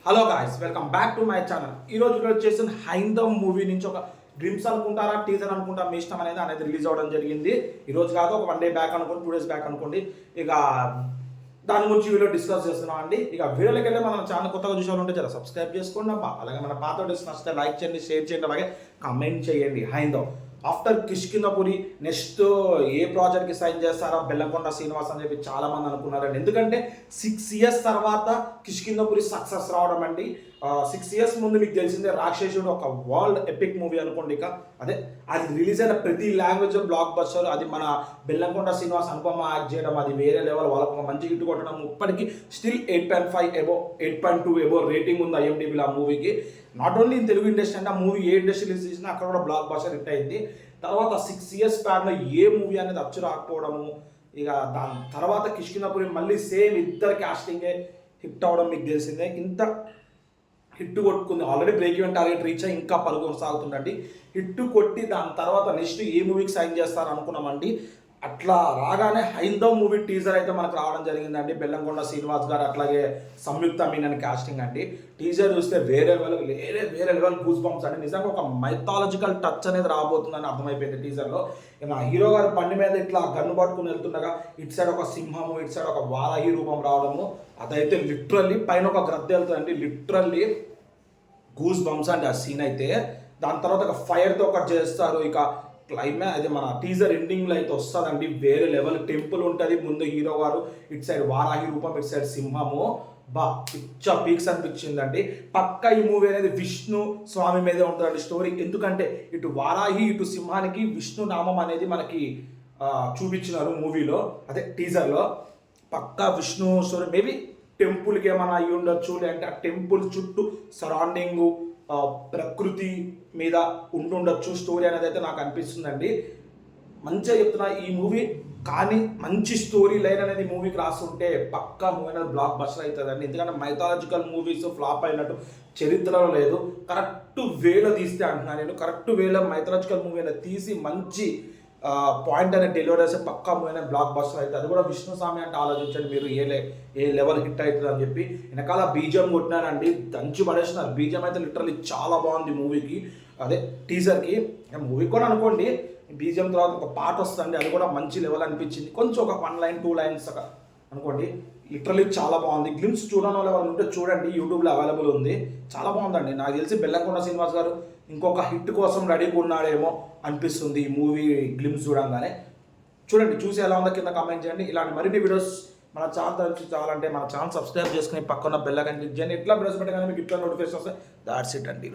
Hello guys, welcome back to my channel. ఈ రోజు వచ్చేసిన హైందవ్ మూవీ నుంచి ఒక డ్రీమ్స్ అనుకుంటారా, టీజర్ అనుకుంటా, మీ ఇష్టం అనేది రిలీజ్ అవ్వడం జరిగింది. ఈ రోజు కాదు, ఒక 1 డే బ్యాక్ అనుకోండి, 2 days బ్యాక్ అనుకోండి. ఇక దాని గురించి వీడియో డిస్కస్ చేస్తున్నాం అండి. ఇక వీడియోలోకి వెళ్ళి మన ఛానల్ కొత్తగా చూసాలంటే చాలా సబ్స్క్రైబ్ చేసుకోండి అబ్బా. అలాగే మన పాత వీడియోస్ నచ్చితే లైక్ చేయండి, షేర్ చేయండి, అలాగే కమెంట్ చేయండి. హైందవ్ ఆఫ్టర్ కిష్కింధపురి నెక్స్ట్ ఏ ప్రాజెక్ట్కి సైన్ చేస్తారో బెల్లంకొండ శ్రీనివాస్ అని చెప్పి చాలా మంది అనుకున్నారండి. ఎందుకంటే 6 years తర్వాత కిష్కింధపురి సక్సెస్ రావడం అండి. 6 years ముందు మీకు తెలిసిందే రాక్షసుడు ఒక వరల్డ్ ఎపిక్ మూవీ అనుకోండి. ఇక అదే అది రిలీజ్ అయిన ప్రతి లాంగ్వేజ్ బ్లాక్ బస్టర్. అది మన బెల్లంకొండ శ్రీనివాస్ అనుపమ యాక్ట్ చేయడం, అది వేరే లెవెల్. వాళ్ళకు మంచి హిట్ కొట్టడం, ఇప్పటికీ స్టిల్ 8.5 ఎబో 8.2 ఎబో రేటింగ్ ఉంది ఐఎండిబిలో ఆ మూవీకి. Not only in Telugu industry అంటే ఆ మూవీ ఏ ఇండస్ట్రీ రిలీజ్ చేసినా అక్కడ కూడా బ్లాక్ బస్టర్ హిట్ అయింది. తర్వాత 6 years స్పాన్లో ఏ మూవీ అనేది అచ్చు రాకపోవడము, ఇక దాని తర్వాత కిష్కింధపురి మళ్ళీ సేమ్ ఇద్దరు క్యాస్టింగే హిట్ అవ్వడం మీకు తెలిసిందే. ఇంత హిట్ కొట్టుకుంది, already break even target reach అయ్యి ఇంకా పరుగు కొనసాగుతుందండి. హిట్ కొట్టి దాని తర్వాత నెక్స్ట్ ఏ మూవీకి సైన్ చేస్తారు అనుకున్నామండి. అట్లా రాగానే హైందవ్ మూవీ టీజర్ అయితే మనకు రావడం జరిగిందండి. బెల్లంకొండ శ్రీనివాస్ గారు అట్లాగే సంయుక్త మీనన్ కాస్టింగ్ అండి. టీజర్ చూస్తే వేరే లెవెల్ గూస్ బంప్స్ అండి. నిజంగా ఒక మైథాలజికల్ టచ్ అనేది రాబోతుందని అర్థమైపోయింది టీజర్లో. నా హీరో గారు బండి మీద ఇట్లా గన్ను పట్టుకుని వెళ్తుండగా ఇటు సైడ్ ఒక సింహము, ఇటు సైడ్ ఒక వారాహి రూపం రావడము, అదైతే లిటరల్లీ పైన ఒక గ్రద్ద వెళ్తుందండి. లిటరల్లీ గూస్ బంప్స్ అండి ఆ సీన్ అయితే. దాని తర్వాత ఒక ఫైర్తో ఒకటి చేస్తారు. ఇక అది మన టీజర్ ఎండింగ్లో అయితే వస్తుందండి. వేరే లెవెల్ టెంపుల్ ఉంటుంది ముందు, హీరో గారు ఇటు సైడ్ వారాహి రూపం, ఇటు సైడ్ సింహము. పిచ్చ పీక్స్ అనిపించిందండి. పక్క ఈ మూవీ అనేది విష్ణు స్వామి మీదే ఉంటుందండి స్టోరీ. ఎందుకంటే ఇటు వారాహి ఇటు సింహానికి విష్ణు నామం అనేది మనకి చూపించినారు మూవీలో, అదే టీజర్లో. పక్కా విష్ణు స్టోరీ. మేబీ టెంపుల్కి ఏమైనా అయ్యి ఉండొచ్చు, లేదంటే ఆ టెంపుల్ చుట్టూ సరౌండింగు ప్రకృతి మీద ఉండుండొచ్చు స్టోరీ అనేది అయితే నాకు అనిపిస్తుందండి. మంచిగా చెప్తున్నా, ఈ మూవీ కానీ మంచి స్టోరీ లైన్ అనేది మూవీకి రాస్తుంటే పక్కా మూవీ అనేది బ్లాక్ బస్టర్ అవుతుందండి. ఎందుకంటే మైథాలజికల్ మూవీస్ ఫ్లాప్ అయినట్టు చరిత్రలో లేదు. కరెక్ట్ వేలో తీస్తే అంటున్నాను నేను, కరెక్ట్ వేలో మైథాలజికల్ మూవీ అనేది తీసి మంచి పాయింట్ అనేది డెలివరీ చేస్తే పక్కా మూవీ అనేది బ్లాక్ బస్టర్ అవుతుంది. అది కూడా విష్ణు స్వామి అంటే ఆలోచించండి మీరు, ఏ లెవెల్ హిట్ అవుతుంది అని చెప్పి. వెనకాల బీజిఎం కొట్టినానండి, దంచి పడేసినారు. బీజిఎం అయితే లిటరల్లీ చాలా బాగుంది మూవీకి, అదే టీజర్కి. మూవీ కూడా అనుకోండి, బీజిఎం తర్వాత ఒక పాట వస్తుంది, అది కూడా మంచి లెవెల్ అనిపించింది. కొంచెం ఒక 1 line 2 lines అనుకోండి, లిటరల్లీ చాలా బాగుంది. గ్లిమ్స్ చూడడం వల్ల వాళ్ళు ఉంటే చూడండి, యూట్యూబ్లో అవైలబుల్ ఉంది. చాలా బాగుందండి. నాకు తెలిసి బెల్లంకొండ శ్రీనివాస్ గారు ఇంకొక హిట్ కోసం రెడీగా ఉన్నాడేమో అనిపిస్తుంది ఈ మూవీ గ్లిమ్స్ చూడంగానే. చూడండి, చూసి ఎలా ఉందో కింద కామెంట్ చేయండి. ఇలాంటి మరిన్ని వీడియోస్ మన ఛానల్ తరఫు చాలంటే మన ఛానల్ సబ్స్క్రైబ్ చేసుకుని పక్కన బెల్ ఐకాన్ క్లిక్ చేయండి. ఇట్లా వీడియోస్ పెట్టగానే మీకు ఇట్లా నోటిఫికేషన్ వస్తాయి. దాట్స్ ఇట్ అండి.